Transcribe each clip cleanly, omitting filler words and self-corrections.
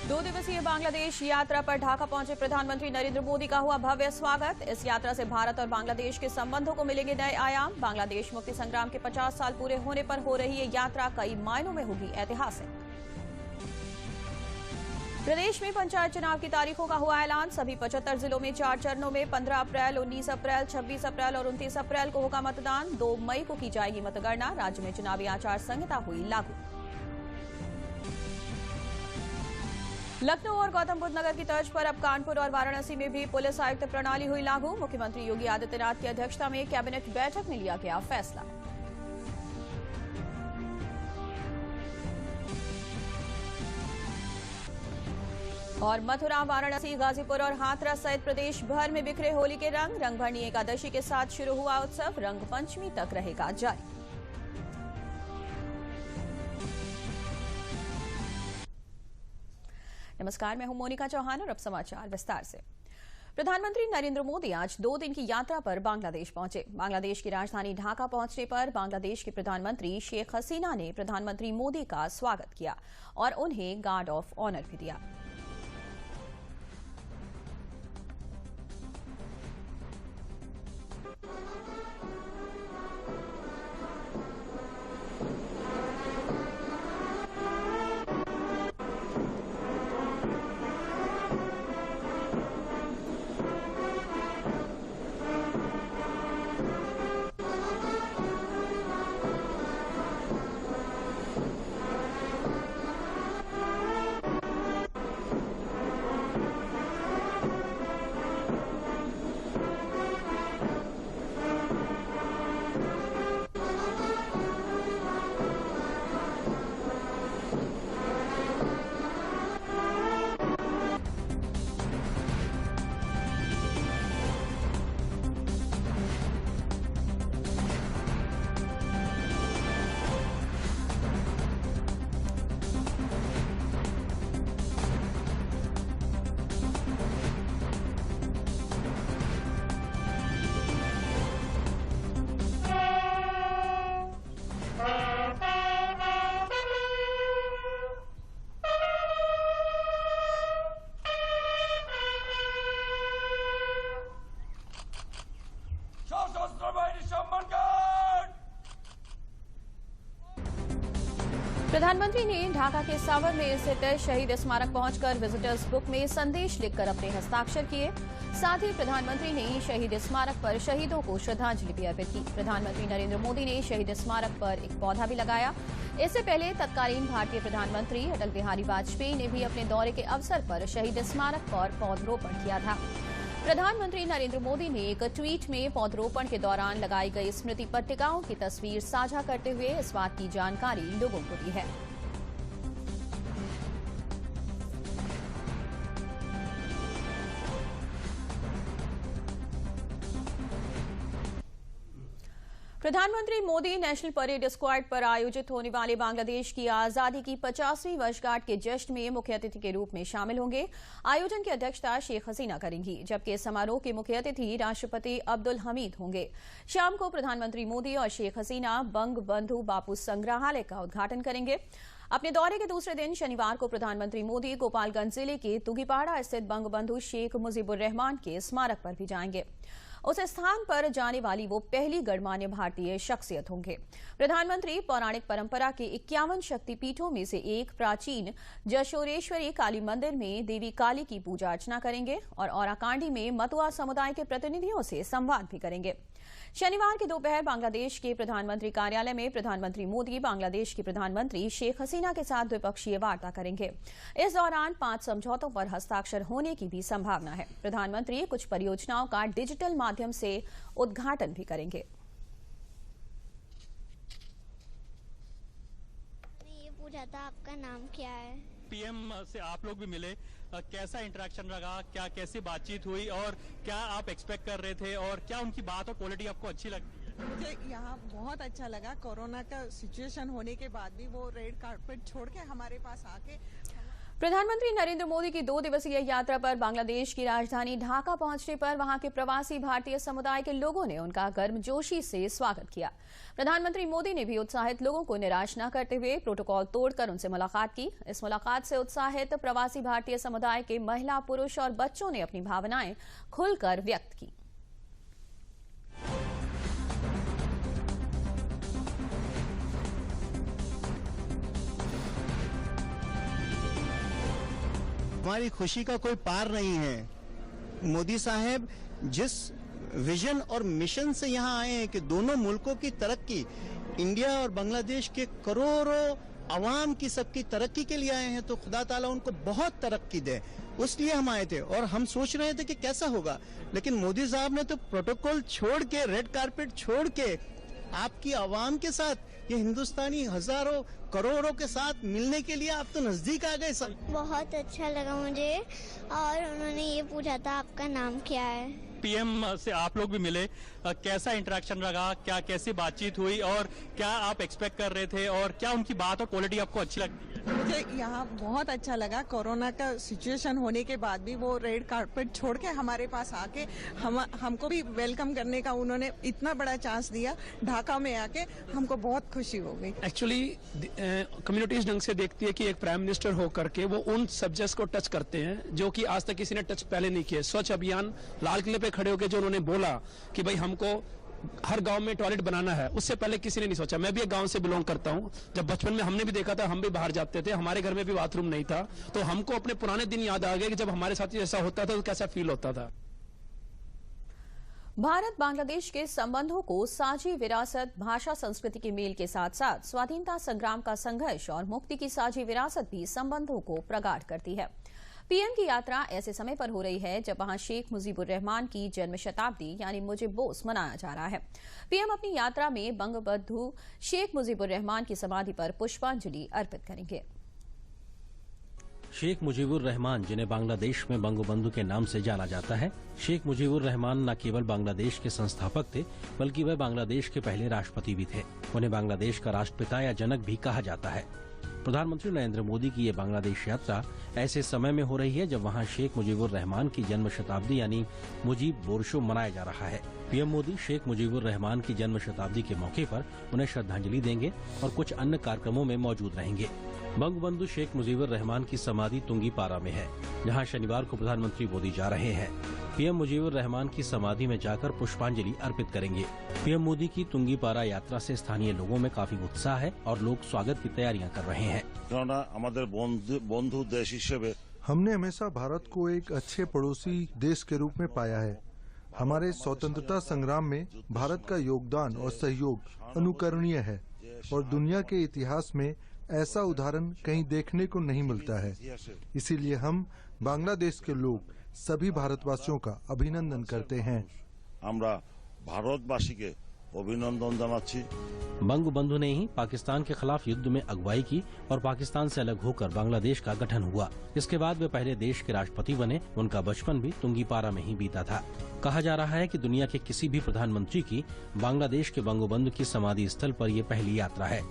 2 दिवसीय बांग्लादेश यात्रा पर ढाका पहुंचे प्रधानमंत्री नरेंद्र मोदी का हुआ भव्य स्वागत। इस यात्रा से भारत और बांग्लादेश के संबंधों को मिलेंगे नए आयाम। बांग्लादेश मुक्ति संग्राम के 50 साल पूरे होने पर हो रही ये यात्रा कई मायनों में होगी ऐतिहासिक। प्रदेश में पंचायत चुनाव की तारीखों का हुआ ऐलान। सभी 75 जिलों में 4 चरणों में 15 अप्रैल, 19 अप्रैल, 26 अप्रैल और 29 अप्रैल को होगा मतदान। 2 मई को की जाएगी मतगणना। राज्य में चुनावी आचार संहिता हुई लागू। लखनऊ और गौतम बुद्ध नगर की तर्ज पर अब कानपुर और वाराणसी में भी पुलिस आयुक्त प्रणाली हुई लागू। मुख्यमंत्री योगी आदित्यनाथ की अध्यक्षता में कैबिनेट बैठक में लिया गया फैसला। और मथुरा, वाराणसी, गाजीपुर और हाथरस सहित प्रदेश भर में बिखरे होली के रंग। रंगभरनी एकादशी के साथ शुरू हुआ उत्सव, रंग पंचमी तक रहेगा जारी। नमस्कार, मैं हूं मोनिका चौहान और अब समाचार विस्तार से। प्रधानमंत्री नरेंद्र मोदी आज 2 दिन की यात्रा पर बांग्लादेश पहुंचे। बांग्लादेश की राजधानी ढाका पहुंचने पर बांग्लादेश के प्रधानमंत्री शेख हसीना ने प्रधानमंत्री मोदी का स्वागत किया और उन्हें गार्ड ऑफ ऑनर भी दिया। प्रधानमंत्री ने ढाका के सावर में स्थित शहीद स्मारक पहुंचकर विजिटर्स बुक में संदेश लिखकर अपने हस्ताक्षर किए। साथ ही प्रधानमंत्री ने शहीद स्मारक पर शहीदों को श्रद्धांजलि भी अर्पित की। प्रधानमंत्री नरेंद्र मोदी ने शहीद स्मारक पर एक पौधा भी लगाया। इससे पहले तत्कालीन भारतीय प्रधानमंत्री अटल बिहारी वाजपेयी ने भी अपने दौरे के अवसर पर शहीद स्मारक पर पौधरोपण किया था। प्रधानमंत्री नरेंद्र मोदी ने एक ट्वीट में पौधरोपण के दौरान लगाई गई स्मृति पट्टिकाओं की तस्वीर साझा करते हुए इस बात की जानकारी लोगों को दी है। प्रधानमंत्री मोदी नेशनल परेड स्क्वाड पर आयोजित होने वाले बांग्लादेश की आजादी की 50वीं वर्षगांठ के जश्न में मुख्य अतिथि के रूप में शामिल होंगे। आयोजन की अध्यक्षता शेख हसीना करेंगी, जबकि समारोह के मुख्य अतिथि राष्ट्रपति अब्दुल हमीद होंगे। शाम को प्रधानमंत्री मोदी और शेख हसीना बंग बंधु बापू संग्रहालय का उद्घाटन करेंगे। अपने दौरे के दूसरे दिन शनिवार को प्रधानमंत्री मोदी गोपालगंज जिले के तुगीपाड़ा स्थित बंग बंधु शेख मुजीबुर रहमान के स्मारक पर भी जाएंगे। उस स्थान पर जाने वाली वो पहली गणमान्य भारतीय शख्सियत होंगे। प्रधानमंत्री पौराणिक परंपरा के 51 शक्तिपीठों में से एक प्राचीन जशोरेश्वरी काली मंदिर में देवी काली की पूजा अर्चना करेंगे और औराकांडी में मतुआ समुदाय के प्रतिनिधियों से संवाद भी करेंगे। शनिवार की दोपहर बांग्लादेश के प्रधानमंत्री कार्यालय में प्रधानमंत्री मोदी बांग्लादेश की प्रधानमंत्री शेख हसीना के साथ द्विपक्षीय वार्ता करेंगे। इस दौरान 5 समझौतों पर हस्ताक्षर होने की भी संभावना है। प्रधानमंत्री कुछ परियोजनाओं का डिजिटल माध्यम से उद्घाटन भी करेंगे। ये पूछा था आपका नाम क्या है? पीएम से आप लोग भी मिले, कैसा इंटरेक्शन रहा, क्या कैसी बातचीत हुई और क्या आप एक्सपेक्ट कर रहे थे और क्या उनकी बात और क्वालिटी आपको अच्छी लगती है? मुझे यहाँ बहुत अच्छा लगा। कोरोना का सिचुएशन होने के बाद भी वो रेड कार्पेट छोड़ के हमारे पास आके प्रधानमंत्री नरेंद्र मोदी की 2 दिवसीय यात्रा पर बांग्लादेश की राजधानी ढाका पहुंचने पर वहां के प्रवासी भारतीय समुदाय के लोगों ने उनका गर्मजोशी से स्वागत किया। प्रधानमंत्री मोदी ने भी उत्साहित लोगों को निराश न करते हुए प्रोटोकॉल तोड़कर उनसे मुलाकात की। इस मुलाकात से उत्साहित प्रवासी भारतीय समुदाय के महिला, पुरुष और बच्चों ने अपनी भावनाएं खुलकर व्यक्त की। हमारी खुशी का कोई पार नहीं है। मोदी साहब जिस विजन और मिशन से यहाँ आए हैं कि दोनों मुल्कों की तरक्की, इंडिया और बांग्लादेश के करोड़ों अवाम की सबकी तरक्की के लिए आए हैं, तो खुदा ताला उनको बहुत तरक्की दे, उसलिए हम आए थे। और हम सोच रहे थे कि कैसा होगा, लेकिन मोदी साहब ने तो प्रोटोकॉल छोड़ के, रेड कारपेट छोड़ के आपकी आवाम के साथ, ये हिंदुस्तानी हजारों करोड़ों के साथ मिलने के लिए आप तो नजदीक आ गए सब। बहुत अच्छा लगा मुझे, और उन्होंने ये पूछा था आपका नाम क्या है। पीएम से आप लोग भी मिले, कैसा इंटरेक्शन रहा, क्या कैसी बातचीत हुई और क्या आप एक्सपेक्ट कर रहे थे और क्या उनकी बात और क्वालिटी आपको अच्छी लगती है? मुझे यहाँ बहुत अच्छा लगा। कोरोना का सिचुएशन होने के बाद भी वो रेड कारपेट छोड़ के हमारे पास आके हमको भी वेलकम करने का उन्होंने इतना बड़ा चांस दिया। ढाका में आके हमको बहुत खुशी हो गई। एक्चुअली कम्युनिटीज ढंग से देखती है कि एक प्राइम मिनिस्टर होकर के वो उन सब्जेक्ट्स को टच करते हैं जो कि आज तक किसी ने टच पहले नहीं किए। स्वच्छ अभियान, लाल किले पे खड़े होकर जो उन्होंने बोला कि भाई हमको हर गांव में टॉयलेट बनाना है, उससे पहले किसी ने नहीं सोचा। मैं भी एक गांव से बिलोंग करता हूं। जब बचपन में हमने भी देखा था, हम भी बाहर जाते थे, हमारे घर में भी बाथरूम नहीं था, तो हमको अपने पुराने दिन याद आ गए कि जब हमारे साथ ऐसा होता था तो कैसा फील होता था। भारत बांग्लादेश के संबंधों को साझी विरासत, भाषा, संस्कृति के मेल के साथ साथ स्वाधीनता संग्राम का संघर्ष और मुक्ति की साझी विरासत भी संबंधों को प्रगाढ़ करती है। पीएम की यात्रा ऐसे समय पर हो रही है जब वहां शेख मुजीबुर रहमान की जन्म शताब्दी यानी मुजिब बोस मनाया जा रहा है। पीएम अपनी यात्रा में बंगबंधु शेख मुजीबुर रहमान की समाधि पर पुष्पांजलि अर्पित करेंगे। शेख मुजीबुर रहमान, जिन्हें बांग्लादेश में बंगबंधु के नाम से जाना जाता है, शेख मुजीबुर रहमान न केवल बांग्लादेश के संस्थापक थे, बल्कि वह बांग्लादेश के पहले राष्ट्रपति भी थे। उन्हें बांग्लादेश का राष्ट्रपिता या जनक भी कहा जाता है। प्रधानमंत्री नरेंद्र मोदी की ये बांग्लादेश यात्रा ऐसे समय में हो रही है जब वहां शेख मुजीबुर रहमान की जन्म शताब्दी यानी मुजीब बोरशो मनाया जा रहा है। पीएम मोदी शेख मुजीबुर रहमान की जन्म शताब्दी के मौके पर उन्हें श्रद्धांजलि देंगे और कुछ अन्य कार्यक्रमों में मौजूद रहेंगे। बंगबंधु शेख मुजीबुर रहमान की समाधि तुंगीपारा में है, जहां शनिवार को प्रधानमंत्री मोदी जा रहे हैं। पीएम मुजीबुर रहमान की समाधि में जाकर पुष्पांजलि अर्पित करेंगे। पीएम मोदी की तुंगीपारा यात्रा से स्थानीय लोगों में काफी उत्साह है और लोग स्वागत की तैयारियां कर रहे हैं। हमने हमेशा भारत को एक अच्छे पड़ोसी देश के रूप में पाया है। हमारे स्वतंत्रता संग्राम में भारत का योगदान और सहयोग अनुकरणीय है और दुनिया के इतिहास में ऐसा उदाहरण कहीं देखने को नहीं मिलता है। इसीलिए हम बांग्लादेश के लोग सभी भारतवासियों का अभिनंदन करते हैं। भारतवासी के अभिनंदन जानाচ্ছি। बंगबंधु ने ही पाकिस्तान के खिलाफ युद्ध में अगुवाई की और पाकिस्तान से अलग होकर बांग्लादेश का गठन हुआ। इसके बाद वे पहले देश के राष्ट्रपति बने। उनका बचपन भी तुंगीपारा में ही बीता था। कहा जा रहा है कि दुनिया के किसी भी प्रधानमंत्री की बांग्लादेश के बंगबंधु की समाधि स्थल पर यह पहली यात्रा है।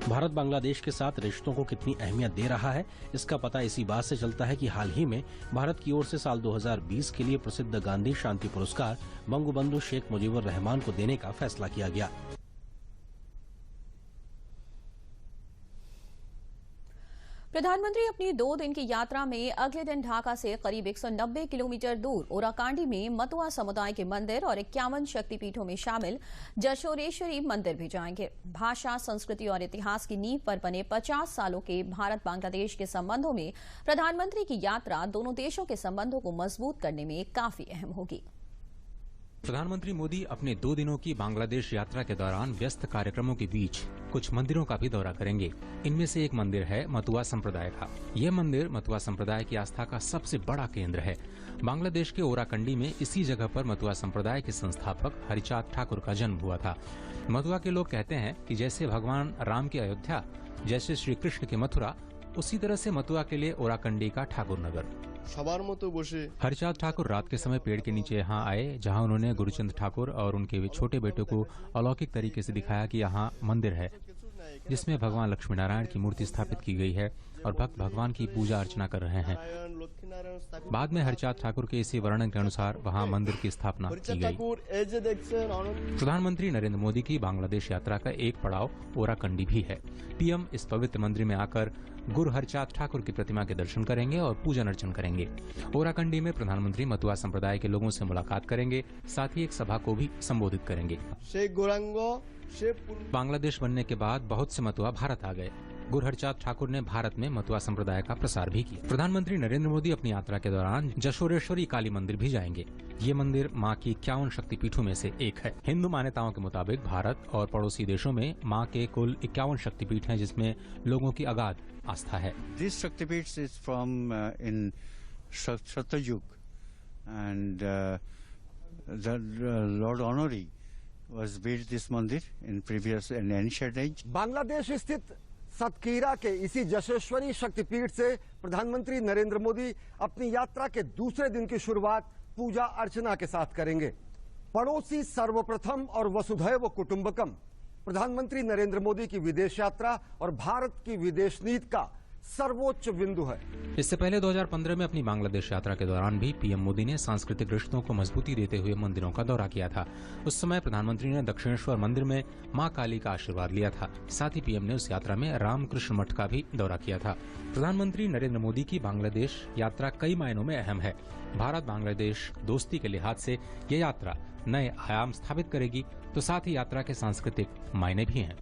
भारत बांग्लादेश के साथ रिश्तों को कितनी अहमियत दे रहा है, इसका पता इसी बात से चलता है कि हाल ही में भारत की ओर से साल 2020 के लिए प्रसिद्ध गांधी शांति पुरस्कार बंगबंधु शेख मुजीबुर रहमान को देने का फैसला किया गया। प्रधानमंत्री अपनी 2 दिन की यात्रा में अगले दिन ढाका से करीब 190 किलोमीटर दूर ओराकांडी में मतुआ समुदाय के मंदिर और 51 शक्तिपीठों में शामिल जशोरेश्वरी मंदिर भी जाएंगे। भाषा, संस्कृति और इतिहास की नींव पर बने 50 सालों के भारत बांग्लादेश के संबंधों में प्रधानमंत्री की यात्रा दोनों देशों के संबंधों को मजबूत करने में काफी अहम होगी। प्रधानमंत्री मोदी अपने 2 दिनों की बांग्लादेश यात्रा के दौरान व्यस्त कार्यक्रमों के बीच कुछ मंदिरों का भी दौरा करेंगे। इनमें से एक मंदिर है मतुआ संप्रदाय का। यह मंदिर मतुआ संप्रदाय की आस्था का सबसे बड़ा केंद्र है। बांग्लादेश के ओराकंडी में इसी जगह पर मतुआ संप्रदाय के संस्थापक हरिचांद ठाकुर का जन्म हुआ था। मतुआ के लोग कहते हैं कि जैसे भगवान राम की अयोध्या, जैसे श्री कृष्ण की मथुरा, उसी तरह से मतुआ के लिए ओराकंडी का ठाकुर नगर। हरिचांद ठाकुर रात के समय पेड़ के नीचे यहाँ आए, जहाँ उन्होंने गुरुचंद ठाकुर और उनके छोटे बेटे को अलौकिक तरीके से दिखाया कि यहाँ मंदिर है जिसमें भगवान लक्ष्मी नारायण की मूर्ति स्थापित की गई है। और भक्त भगवान की पूजा अर्चना कर रहे हैं। बाद में हरचांद ठाकुर के इसी वर्णन के अनुसार वहां मंदिर की स्थापना की गई। प्रधानमंत्री नरेंद्र मोदी की बांग्लादेश यात्रा का एक पड़ाव ओराकंडी भी है। पीएम इस पवित्र मंदिर में आकर गुरु हरचांद ठाकुर की प्रतिमा के दर्शन करेंगे और पूजन अर्चन करेंगे। ओराकंडी में प्रधानमंत्री मतुआ संप्रदाय के लोगों से मुलाकात करेंगे, साथ ही एक सभा को भी संबोधित करेंगे। बांग्लादेश बनने के बाद बहुत से मतुआ भारत आ गए। गुरु हरचांद ठाकुर ने भारत में मतुआ संप्रदाय का प्रसार भी किया। प्रधानमंत्री नरेंद्र मोदी अपनी यात्रा के दौरान जशोरेश्वरी काली मंदिर भी जाएंगे। ये मंदिर मां की 51 शक्तिपीठों में से एक है। हिंदू मान्यताओं के मुताबिक भारत और पड़ोसी देशों में मां के कुल 51 शक्तिपीठ हैं, जिसमें लोगों की अगाध आस्था है। This शक्तिपीठ is from in Satyayug and the Lord Honorary was built this mandir in previous and ancient age. Bangladesh स्थित सतकीरा के इसी जशेश्वरी शक्तिपीठ से प्रधानमंत्री नरेंद्र मोदी अपनी यात्रा के दूसरे दिन की शुरुआत पूजा अर्चना के साथ करेंगे। पड़ोसी सर्वप्रथम और वसुधैव कुटुंबकम प्रधानमंत्री नरेंद्र मोदी की विदेश यात्रा और भारत की विदेश नीति का सर्वोच्च बिंदु है। इससे पहले 2015 में अपनी बांग्लादेश यात्रा के दौरान भी पीएम मोदी ने सांस्कृतिक रिश्तों को मजबूती देते हुए मंदिरों का दौरा किया था। उस समय प्रधानमंत्री ने दक्षिणेश्वर मंदिर में मां काली का आशीर्वाद लिया था। साथ ही पीएम ने उस यात्रा में रामकृष्ण मठ का भी दौरा किया था। प्रधानमंत्री नरेंद्र मोदी की बांग्लादेश यात्रा कई मायनों में अहम है। भारत बांग्लादेश दोस्ती के लिहाज से ये यात्रा नए आयाम स्थापित करेगी, तो साथ ही यात्रा के सांस्कृतिक मायने भी हैं।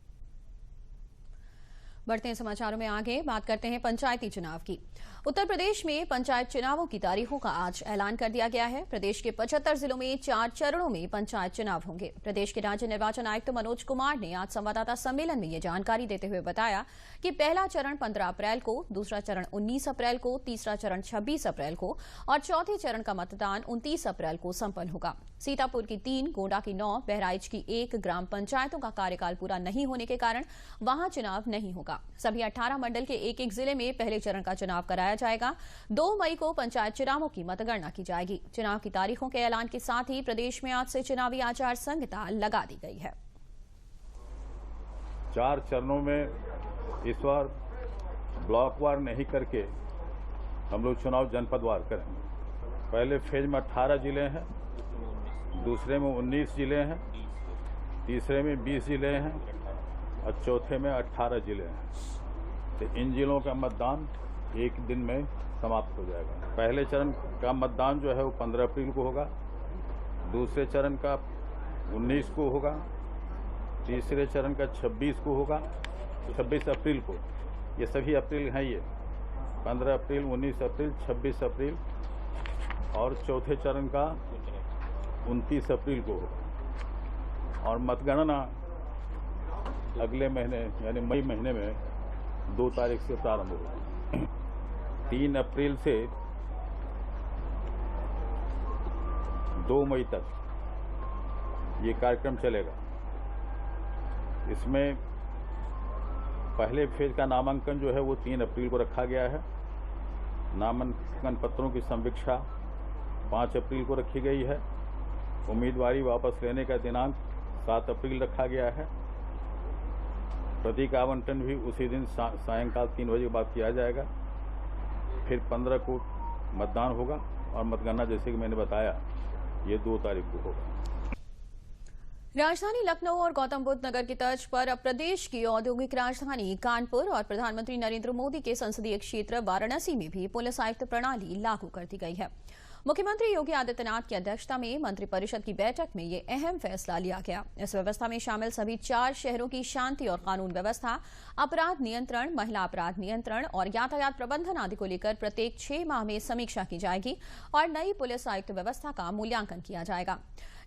बढ़ते हैं समाचारों में आगे, बात करते हैं पंचायती चुनाव की। उत्तर प्रदेश में पंचायत चुनावों की तारीखों का आज ऐलान कर दिया गया है। प्रदेश के 75 जिलों में 4 चरणों में पंचायत चुनाव होंगे। प्रदेश के राज्य निर्वाचन आयुक्त मनोज कुमार ने आज संवाददाता सम्मेलन में ये जानकारी देते हुए बताया कि पहला चरण 15 अप्रैल को, दूसरा चरण 19 अप्रैल को, तीसरा चरण 26 अप्रैल को और चौथे चरण का मतदान 29 अप्रैल को संपन्न होगा। सीतापुर की 3, गोंडा की 9, बहराइच की 1 ग्राम पंचायतों का कार्यकाल पूरा नहीं होने के कारण वहां चुनाव नहीं होगा। सभी 18 मंडल के एक जिले में पहले चरण का चुनाव कराया जाएगा। 2 मई को पंचायत चुनावों की मतगणना की जाएगी। चुनाव की तारीखों के ऐलान के साथ ही प्रदेश में आज से चुनावी आचार संहिता लगा दी गई है। 4 चरणों में इस बार ब्लॉकवार नहीं करके हम लोग चुनाव जनपदवार करेंगे। पहले फेज में 18 जिले हैं, दूसरे में 19 जिले हैं, तीसरे में 20 जिले हैं और चौथे में 18 जिले हैं। तो इन जिलों का मतदान एक दिन में समाप्त हो जाएगा। पहले चरण का मतदान जो है वो 15 अप्रैल को होगा, दूसरे चरण का 19 को होगा, तीसरे चरण का 26 को होगा, 26 अप्रैल को। ये सभी अप्रैल हैं, ये 15 अप्रैल, 19 अप्रैल, 26 अप्रैल और चौथे चरण का 29 अप्रैल को होगा। और मतगणना अगले महीने यानी मई महीने में 2 तारीख से प्रारंभ होगा। 3 अप्रैल से 2 मई तक ये कार्यक्रम चलेगा। इसमें पहले फेज का नामांकन जो है वो 3 अप्रैल को रखा गया है। नामांकन पत्रों की समीक्षा 5 अप्रैल को रखी गई है। उम्मीदवारी वापस लेने का दिनांक 7 अप्रैल रखा गया है। प्रतीक आवंटन भी उसी दिन सायंकाल 3 बजे के बाद किया जाएगा। फिर 15 को मतदान होगा और मतगणना जैसे कि मैंने बताया ये 2 तारीख को होगा। राजधानी लखनऊ और गौतम बुद्ध नगर की तर्ज पर अब प्रदेश की औद्योगिक राजधानी कानपुर और प्रधानमंत्री नरेंद्र मोदी के संसदीय क्षेत्र वाराणसी में भी पुलिस आयुक्त प्रणाली लागू कर दी गई है। मुख्यमंत्री योगी आदित्यनाथ की अध्यक्षता में मंत्रिपरिषद की बैठक में ये अहम फैसला लिया गया। इस व्यवस्था में शामिल सभी 4 शहरों की शांति और कानून व्यवस्था, अपराध नियंत्रण, महिला अपराध नियंत्रण और यातायात प्रबंधन आदि को लेकर प्रत्येक 6 माह में समीक्षा की जाएगी और नई पुलिस आयुक्त व्यवस्था का मूल्यांकन किया जाएगा।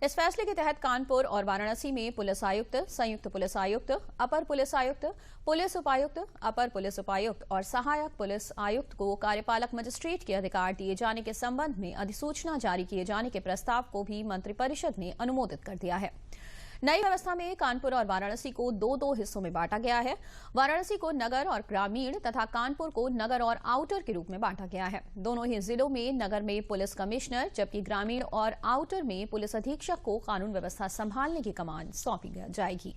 इस फैसले के तहत कानपुर और वाराणसी में पुलिस आयुक्त, संयुक्त पुलिस आयुक्त, अपर पुलिस आयुक्त, पुलिस उपायुक्त, अपर पुलिस उपायुक्त और सहायक पुलिस आयुक्त को कार्यपालक मजिस्ट्रेट के अधिकार दिए जाने के संबंध में अधिसूचना जारी किए जाने के प्रस्ताव को भी मंत्रिपरिषद ने अनुमोदित कर दिया है। नई व्यवस्था में कानपुर और वाराणसी को 2-2 हिस्सों में बांटा गया है। वाराणसी को नगर और ग्रामीण तथा कानपुर को नगर और आउटर के रूप में बांटा गया है। दोनों ही जिलों में नगर में पुलिस कमिश्नर जबकि ग्रामीण और आउटर में पुलिस अधीक्षक को कानून व्यवस्था संभालने की कमान सौंपी जाएगी।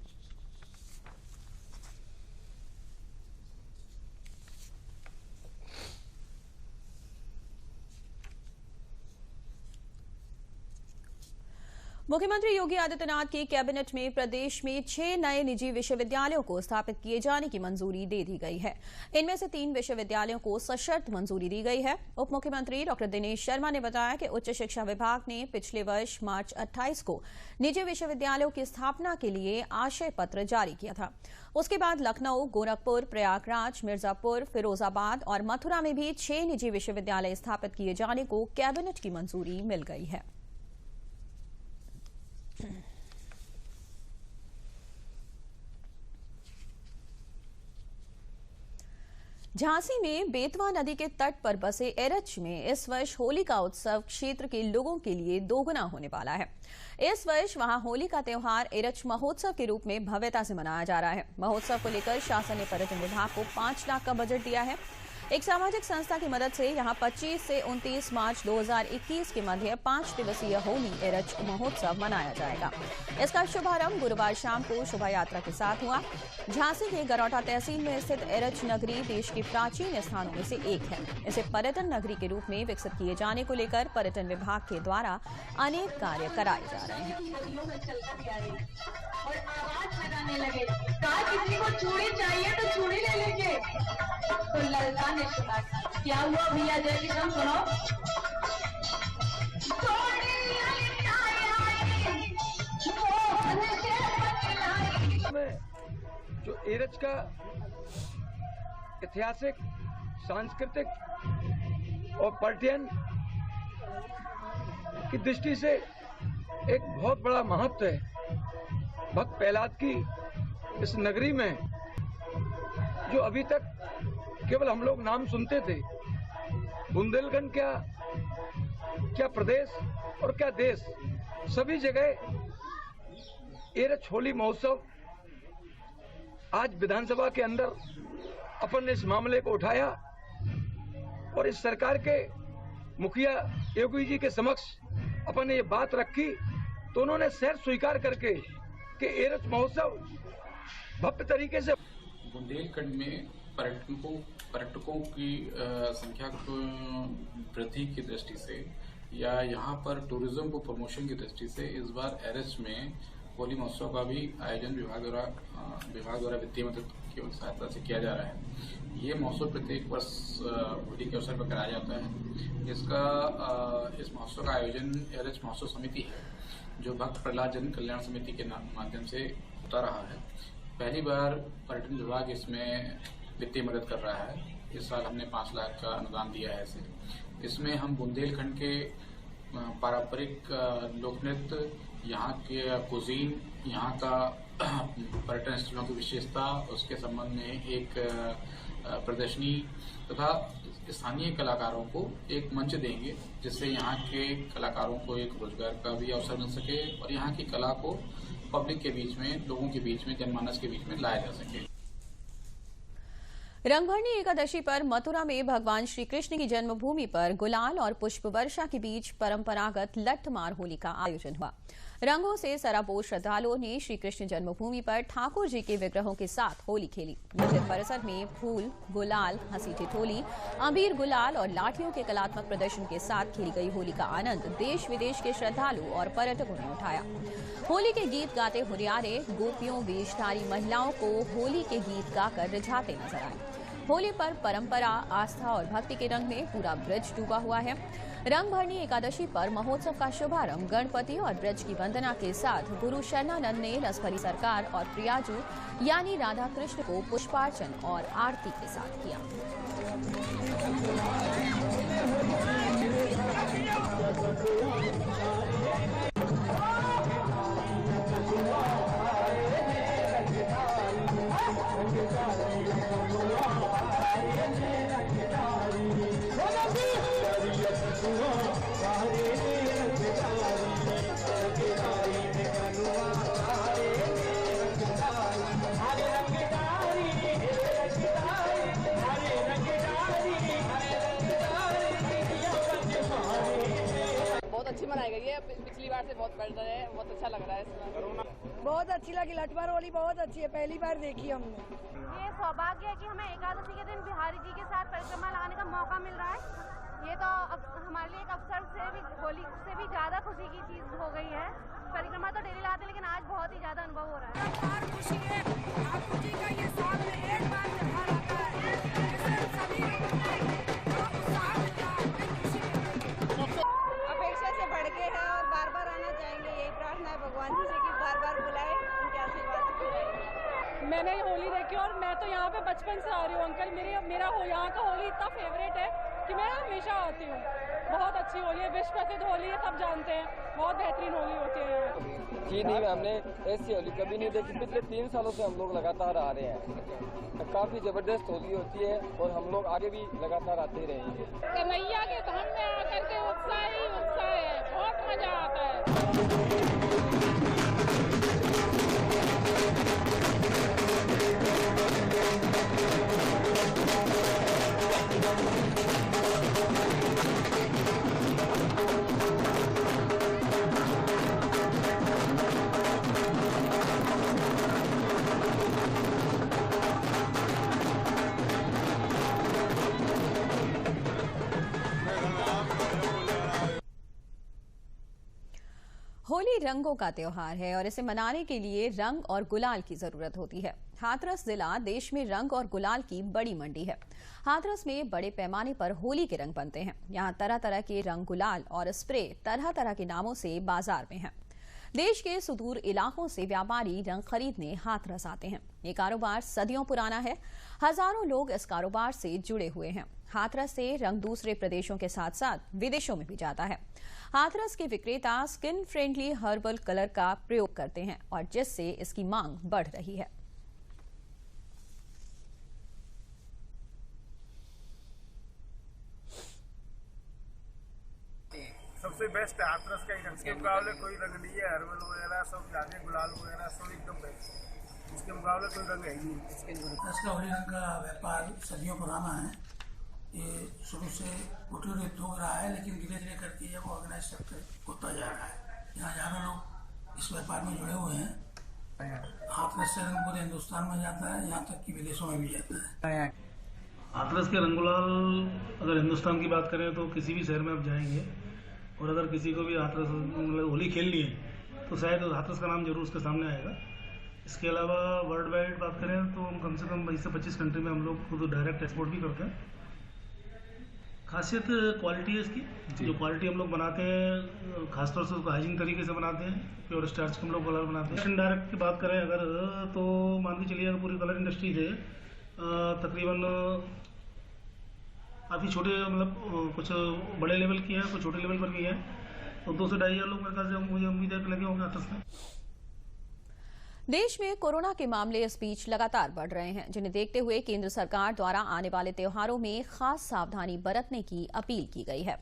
मुख्यमंत्री योगी आदित्यनाथ की कैबिनेट में प्रदेश में 6 नए निजी विश्वविद्यालयों को स्थापित किए जाने की मंजूरी दे दी गई है। इनमें से 3 विश्वविद्यालयों को सशर्त मंजूरी दी गई है। उप मुख्यमंत्री डॉ दिनेश शर्मा ने बताया कि उच्च शिक्षा विभाग ने पिछले वर्ष मार्च 28 को निजी विश्वविद्यालयों की स्थापना के लिए आशय पत्र जारी किया था। उसके बाद लखनऊ, गोरखपुर, प्रयागराज, मिर्जापुर, फिरोजाबाद और मथुरा में भी 6 निजी विश्वविद्यालय स्थापित किए जाने को कैबिनेट की मंजूरी मिल गई है। झांसी में बेतवा नदी के तट पर बसे एरच में इस वर्ष होली का उत्सव क्षेत्र के लोगों के लिए दोगुना होने वाला है। इस वर्ष वहां होली का त्योहार एरच महोत्सव के रूप में भव्यता से मनाया जा रहा है। महोत्सव को लेकर शासन ने पर्यटन विभाग को 5 लाख का बजट दिया है। एक सामाजिक संस्था की मदद से यहां 25 से 29 मार्च 2021 के मध्य 5 दिवसीय होली एरच महोत्सव मनाया जाएगा। इसका शुभारंभ गुरुवार शाम को शोभा यात्रा के साथ हुआ। झांसी के गरौटा तहसील में स्थित एरच नगरी देश के प्राचीन स्थानों में से एक है। इसे पर्यटन नगरी के रूप में विकसित किए जाने को लेकर पर्यटन विभाग के द्वारा अनेक कार्य कराए जा रहे हैं। और आवाज लगाने लगे, कहा किसी को चूड़ी चाहिए तो चूड़ी ले लीजिए। तो ललका ने सुना, क्या हुआ भैया, जय किशन सुनो। जो एरच का ऐतिहासिक, सांस्कृतिक और पर्यटन की दृष्टि से एक बहुत बड़ा महत्व है। भक्त प्रहलाद की इस नगरी में जो अभी तक केवल हम लोग नाम सुनते थे, बुंदेलखंड क्या प्रदेश और क्या देश, सभी जगह एरच होली महोत्सव आज विधानसभा के अंदर अपन ने इस मामले को उठाया और इस सरकार के मुखिया योगी जी के समक्ष अपन ने ये बात रखी, तो उन्होंने शर्त स्वीकार करके कि एरच महोत्सव भव्य तरीके से बुंदेलखंड में पर्यटकों की संख्या को वृद्धि की दृष्टि से या यहाँ पर टूरिज्म को प्रमोशन की दृष्टि से इस बार एरच में होली महोत्सव का भी आयोजन विभाग द्वारा वित्तीय मदद की सहायता से किया जा रहा है। ये महोत्सव प्रत्येक वर्ष होली के अवसर पर कराया जाता है। इस महोत्सव का आयोजन एरच महोत्सव समिति है, जो भक्त प्रहलाद जन कल्याण समिति के माध्यम से होता रहा है। पहली बार पर्यटन विभाग इसमें वित्तीय मदद कर रहा है। इस साल हमने 5 लाख का अनुदान दिया है इसमें हम बुंदेलखंड के पारंपरिक लोक नृत्य, यहाँ के कुजीन, यहाँ का पर्यटन स्थलों की विशेषता, उसके संबंध में एक प्रदर्शनी तथा स्थानीय कलाकारों को एक मंच देंगे, जिससे यहाँ के कलाकारों को एक रोजगार का भी अवसर मिल सके और यहाँ की कला को पब्लिक के बीच में, लोगों के बीच में, जनमानस के बीच में लाया जा सके। रंगभरनी एकादशी पर मथुरा में भगवान श्री कृष्ण की जन्मभूमि पर गुलाल और पुष्प वर्षा के बीच परंपरागत लठमार होली का आयोजन हुआ। रंगों से सराबोर श्रद्धालुओं ने श्री कृष्ण जन्मभूमि पर ठाकुर जी के विग्रहों के साथ होली खेली। मंदिर परिसर में फूल, गुलाल, हंसी ठिठोली, अबीर गुलाल और लाठियों के कलात्मक प्रदर्शन के साथ खेली गई होली का आनंद देश विदेश के श्रद्धालु और पर्यटकों ने उठाया। होली के गीत गाते हुरियारे गोपियों, वेशधारी महिलाओं को होली के गीत गाकर रिझाते नजर आए। होली पर परंपरा, आस्था और भक्ति के रंग में पूरा ब्रज डूबा हुआ है। रंगभरनी एकादशी पर महोत्सव का शुभारंभ गणपति और ब्रज की वंदना के साथ गुरु शरणानंद ने रसभरी सरकार और प्रियाजू यानी राधा कृष्ण को पुष्पार्चन और आरती के साथ किया। अच्छी मनाई गई है, पिछली बार से बहुत बेहतर है, बहुत अच्छा लग रहा है इसमें। बहुत अच्छी लगी, लठमार होली बहुत अच्छी है, पहली बार देखी हमने। ये सौभाग्य है कि हमें एकादशी के दिन बिहारी जी के साथ परिक्रमा लगाने का मौका मिल रहा है। ये तो हमारे लिए एक अवसर से भी, होली से भी ज्यादा खुशी की चीज हो गई है। थे, लेकिन आज बहुत ही ज्यादा अनुभव हो रहा है। खुशी है ठाकुर जी का ये साल में एक बार त्योहार आता है, इससे सभी अपेक्षा से बढ़ के है और बार बार आना चाहेंगे। यही प्रार्थना है भगवान जी से कि बार बार बुलाए, उनके आशीर्वाद से रहें। मैंने होली देखी और मैं तो यहाँ पे बचपन से आ रही हूँ अंकल। मेरा यहाँ का होली इतना फेवरेट है कि मैं हमेशा आती हूँ। बहुत अच्छी होली है, विश्व प्रसिद्ध होली है, सब जानते हैं, बहुत बेहतरीन होली होती है। जी नहीं, हमने ऐसी होली कभी नहीं देखी। पिछले 3 सालों से हम लोग लगातार आ रहे हैं। काफी जबरदस्त होली होती है और हम लोग आगे भी लगातार आते रहेंगे। कन्हैया के धाम में आकर के उत्साह ही उत्साह है, बहुत मजा आता है। होली रंगों का त्योहार है और इसे मनाने के लिए रंग और गुलाल की जरूरत होती है। हाथरस जिला देश में रंग और गुलाल की बड़ी मंडी है। हाथरस में बड़े पैमाने पर होली के रंग बनते हैं। यहाँ तरह तरह के रंग, गुलाल और स्प्रे तरह तरह के नामों से बाजार में हैं। देश के सुदूर इलाकों से व्यापारी रंग खरीदने हाथरस आते हैं। ये कारोबार सदियों पुराना है। हजारों लोग इस कारोबार से जुड़े हुए हैं। हाथरस से रंग दूसरे प्रदेशों के साथ साथ विदेशों में भी जाता है। हाथरस के विक्रेता स्किन फ्रेंडली हर्बल कलर का प्रयोग करते हैं और जिससे इसकी मांग बढ़ रही है। सबसे बेस्ट है हाथरस का ही रंग। इसके मुकाबले कोई रंग नहीं है। हर्बल वगैरह सब जाते, गुलाल वगैरह सब एकदम बेस्ट है। इसके मुकाबले कोई रंग है ही नहीं। इसका होली रंग का व्यापार सदियों पुराना है। ये शुरू से कुटीर उद्योग रहा है, लेकिन धीरे धीरे करके ये ऑर्गेनाइज सेक्टर होता जा रहा है। यहाँ ज़्यादा लोग इस व्यापार में जुड़े हुए हैं। हाथरस से रंग पूरे हिंदुस्तान में जाता है, यहाँ तक कि विदेशों में भी जाता है। हाथरस के रंग गुलाल अगर हिंदुस्तान की बात करें तो किसी भी शहर में आप जाएंगे और अगर किसी को भी हाथरस होली खेलनी है तो शायद हाथरस का नाम जरूर उसके सामने आएगा। इसके अलावा वर्ल्ड वाइड बात करें तो हम कम से कम 20 से 25 कंट्री में हम लोग खुद डायरेक्ट एक्सपोर्ट भी करते हैं। खासियत क्वालिटी है इसकी। जो क्वालिटी हम लोग बनाते हैं खासतौर से उसको हाइजीन तरीके से बनाते हैं। प्योर स्टार्च के हम लोग कलर बनाते हैं। डायरेक्ट की बात करें अगर तो मान के चलिए अगर पूरी कलर इंडस्ट्री है तकरीबन काफ़ी छोटे मतलब कुछ बड़े लेवल की है, कुछ छोटे लेवल पर भी है। तो 2 से 2.5 हज़ार लोग मेरे ख्याल से मुझे उम्मीद है कि लगे होंगे हाथरस में। देश में कोरोना के मामले इस बीच लगातार बढ़ रहे हैं, जिन्हें देखते हुए केंद्र सरकार द्वारा आने वाले त्योहारों में खास सावधानी बरतने की अपील की गई है।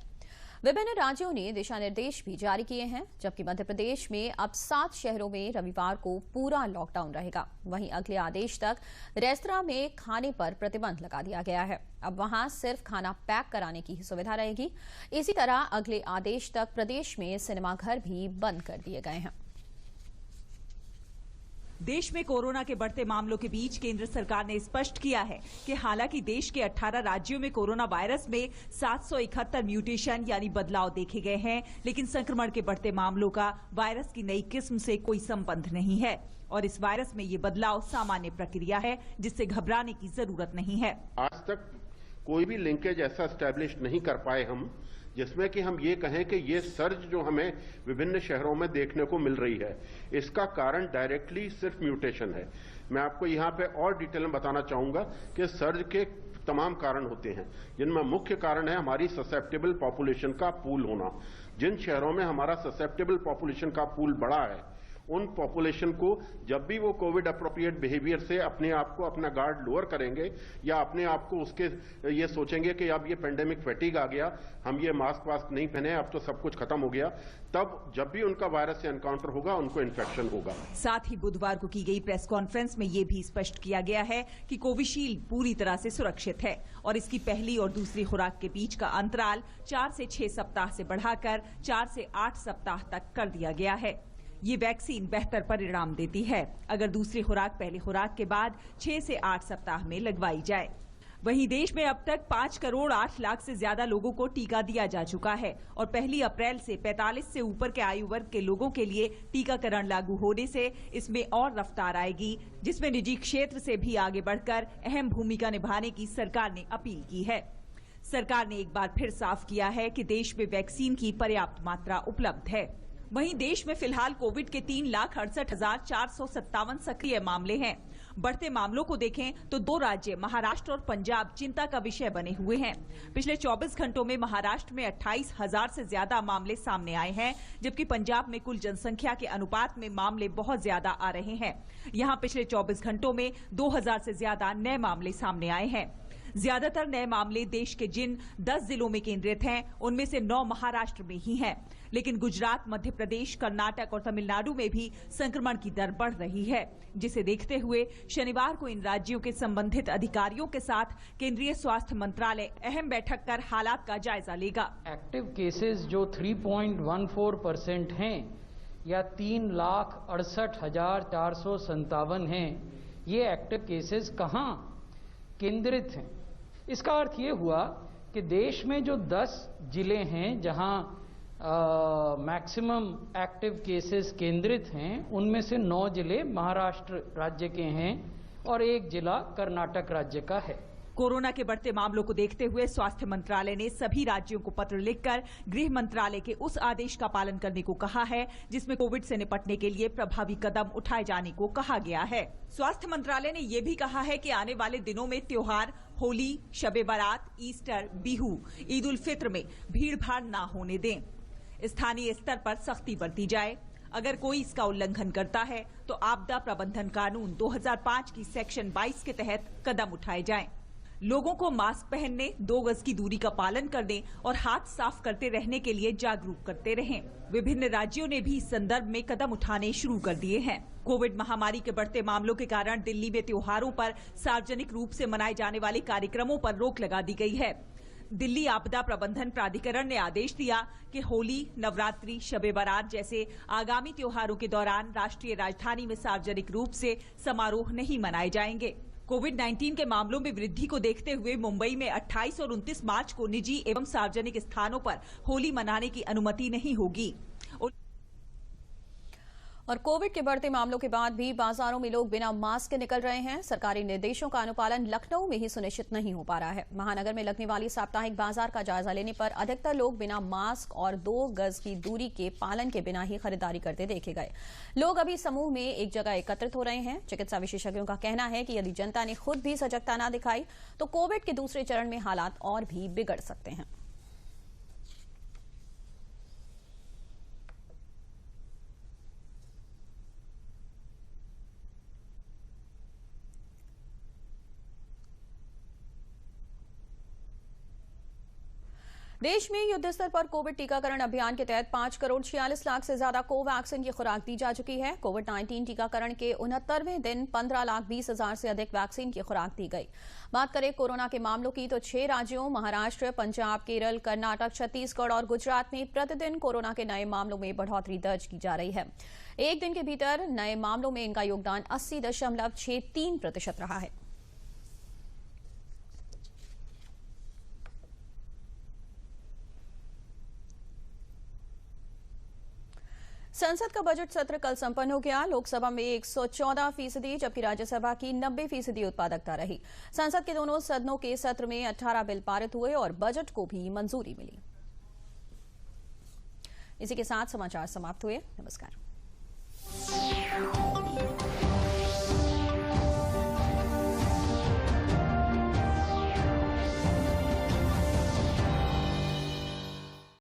विभिन्न राज्यों ने दिशा निर्देश भी जारी किए हैं, जबकि मध्य प्रदेश में अब 7 शहरों में रविवार को पूरा लॉकडाउन रहेगा। वहीं अगले आदेश तक रेस्तरां में खाने पर प्रतिबंध लगा दिया गया है। अब वहां सिर्फ खाना पैक कराने की ही सुविधा रहेगी। इसी तरह अगले आदेश तक प्रदेश में सिनेमाघर भी बंद कर दिए गए हैं। देश में कोरोना के बढ़ते मामलों के बीच केंद्र सरकार ने स्पष्ट किया है कि हालांकि देश के 18 राज्यों में कोरोना वायरस में 771 म्यूटेशन यानी बदलाव देखे गए हैं, लेकिन संक्रमण के बढ़ते मामलों का वायरस की नई किस्म से कोई संबंध नहीं है और इस वायरस में ये बदलाव सामान्य प्रक्रिया है, जिससे घबराने की जरूरत नहीं है। आज तक कोई भी लिंकेज ऐसा स्टैब्लिश नहीं कर पाए हम जिसमें कि हम ये कहें कि ये सर्ज जो हमें विभिन्न शहरों में देखने को मिल रही है, इसका कारण डायरेक्टली सिर्फ म्यूटेशन है। मैं आपको यहाँ पे और डिटेल में बताना चाहूंगा कि सर्ज के तमाम कारण होते हैं, जिनमें मुख्य कारण है हमारी ससेप्टेबल पॉपुलेशन का पूल होना। जिन शहरों में हमारा ससेप्टेबल पॉपुलेशन का पूल बड़ा है, उन पॉपुलेशन को जब भी वो कोविड अप्रोप्रिएट बिहेवियर से अपने आप को अपना गार्ड लोअर करेंगे या अपने आप को उसके ये सोचेंगे कि अब ये पेंडेमिक फैटिग आ गया, हम ये मास्क नहीं पहने, अब तो सब कुछ खत्म हो गया, तब जब भी उनका वायरस से एनकाउंटर होगा उनको इन्फेक्शन होगा। साथ ही बुधवार को की गई प्रेस कॉन्फ्रेंस में ये भी स्पष्ट किया गया है कि कोविशील्ड पूरी तरह से सुरक्षित है और इसकी पहली और दूसरी खुराक के बीच का अंतराल 4 से 6 सप्ताह से बढ़ाकर 4 से 8 सप्ताह तक कर दिया गया है। ये वैक्सीन बेहतर परिणाम देती है अगर दूसरी खुराक पहली खुराक के बाद 6 से 8 सप्ताह में लगवाई जाए। वहीं देश में अब तक 5 करोड़ 8 लाख से ज्यादा लोगों को टीका दिया जा चुका है और 1 अप्रैल से 45 से ऊपर के आयु वर्ग के लोगों के लिए टीकाकरण लागू होने से इसमें और रफ्तार आएगी, जिसमें निजी क्षेत्र से भी आगे बढ़कर अहम भूमिका निभाने की सरकार ने अपील की है। सरकार ने एक बार फिर साफ किया है कि देश में वैक्सीन की पर्याप्त मात्रा उपलब्ध है। वहीं देश में फिलहाल कोविड के 3,68,457 सक्रिय मामले हैं। बढ़ते मामलों को देखें तो 2 राज्य महाराष्ट्र और पंजाब चिंता का विषय बने हुए हैं। पिछले 24 घंटों में महाराष्ट्र में 28,000 से ज्यादा मामले सामने आए हैं, जबकि पंजाब में कुल जनसंख्या के अनुपात में मामले बहुत ज्यादा आ रहे हैं। यहां पिछले 24 घंटों में 2,000 से ज्यादा नए मामले सामने आए हैं। ज्यादातर नए मामले देश के जिन 10 जिलों में केंद्रित हैं, उनमें से 9 महाराष्ट्र में ही हैं। लेकिन गुजरात, मध्य प्रदेश, कर्नाटक और तमिलनाडु में भी संक्रमण की दर बढ़ रही है, जिसे देखते हुए शनिवार को इन राज्यों के संबंधित अधिकारियों के साथ केंद्रीय स्वास्थ्य मंत्रालय अहम बैठक कर हालात का जायजा लेगा। एक्टिव केसेस जो 3.14% हैं या 3,68,457 हैं, ये एक्टिव केसेस कहाँ केंद्रित हैं? इसका अर्थ ये हुआ कि देश में जो 10 जिले हैं जहां मैक्सिमम एक्टिव केसेस केंद्रित हैं, उनमें से 9 जिले महाराष्ट्र राज्य के हैं और 1 जिला कर्नाटक राज्य का है। कोरोना के बढ़ते मामलों को देखते हुए स्वास्थ्य मंत्रालय ने सभी राज्यों को पत्र लिखकर गृह मंत्रालय के उस आदेश का पालन करने को कहा है, जिसमें कोविड से निपटने के लिए प्रभावी कदम उठाए जाने को कहा गया है। स्वास्थ्य मंत्रालय ने ये भी कहा है कि आने वाले दिनों में त्योहार, होली, शबे बारात, ईस्टर, बिहू, ईद उल फित्र में भीड़-भाड़ न होने दें। स्थानीय स्तर पर सख्ती बरती जाए। अगर कोई इसका उल्लंघन करता है तो आपदा प्रबंधन कानून 2005 की सेक्शन 22 के तहत कदम उठाए जाएं। लोगों को मास्क पहनने, 2 गज की दूरी का पालन करने और हाथ साफ करते रहने के लिए जागरूक करते रहें। विभिन्न राज्यों ने भी इस संदर्भ में कदम उठाने शुरू कर दिए हैं। कोविड महामारी के बढ़ते मामलों के कारण दिल्ली में त्योहारों पर सार्वजनिक रूप से मनाए जाने वाले कार्यक्रमों पर रोक लगा दी गई है। दिल्ली आपदा प्रबंधन प्राधिकरण ने आदेश दिया कि होली, नवरात्रि, शबे बारात जैसे आगामी त्योहारों के दौरान राष्ट्रीय राजधानी में सार्वजनिक रूप से समारोह नहीं मनाए जाएंगे। कोविड-19 के मामलों में वृद्धि को देखते हुए मुंबई में 28 और 29 मार्च को निजी एवं सार्वजनिक स्थानों पर होली मनाने की अनुमति नहीं होगी। और कोविड के बढ़ते मामलों के बाद भी बाजारों में लोग बिना मास्क के निकल रहे हैं। सरकारी निर्देशों का अनुपालन लखनऊ में ही सुनिश्चित नहीं हो पा रहा है। महानगर में लगने वाली साप्ताहिक बाजार का जायजा लेने पर अधिकतर लोग बिना मास्क और 2 गज की दूरी के पालन के बिना ही खरीदारी करते देखे गए। लोग अभी समूह में एक जगह एकत्रित हो रहे हैं। चिकित्सा विशेषज्ञों का कहना है कि यदि जनता ने खुद भी सजगता न दिखाई तो कोविड के दूसरे चरण में हालात और भी बिगड़ सकते हैं। देश में युद्ध स्तर पर कोविड टीकाकरण अभियान के तहत 5 करोड़ 46 लाख से ज्यादा कोवैक्सीन की खुराक दी जा चुकी है। कोविड-19 टीकाकरण के 69वें दिन 15,20,000 से अधिक वैक्सीन की खुराक दी गई। बात करें कोरोना के मामलों की तो 6 राज्यों महाराष्ट्र, पंजाब, केरल, कर्नाटक, छत्तीसगढ़ और गुजरात में प्रतिदिन कोरोना के नए मामलों में बढ़ोतरी दर्ज की जा रही है। एक दिन के भीतर नए मामलों में इनका योगदान 80.63% रहा है। संसद का बजट सत्र कल संपन्न हो गया। लोकसभा में 114%, जबकि राज्यसभा की 90% उत्पादकता रही। संसद के दोनों सदनों के सत्र में 18 बिल पारित हुए और बजट को भी मंजूरी मिली। इसी के साथ समाचार समाप्त हुए। नमस्कार।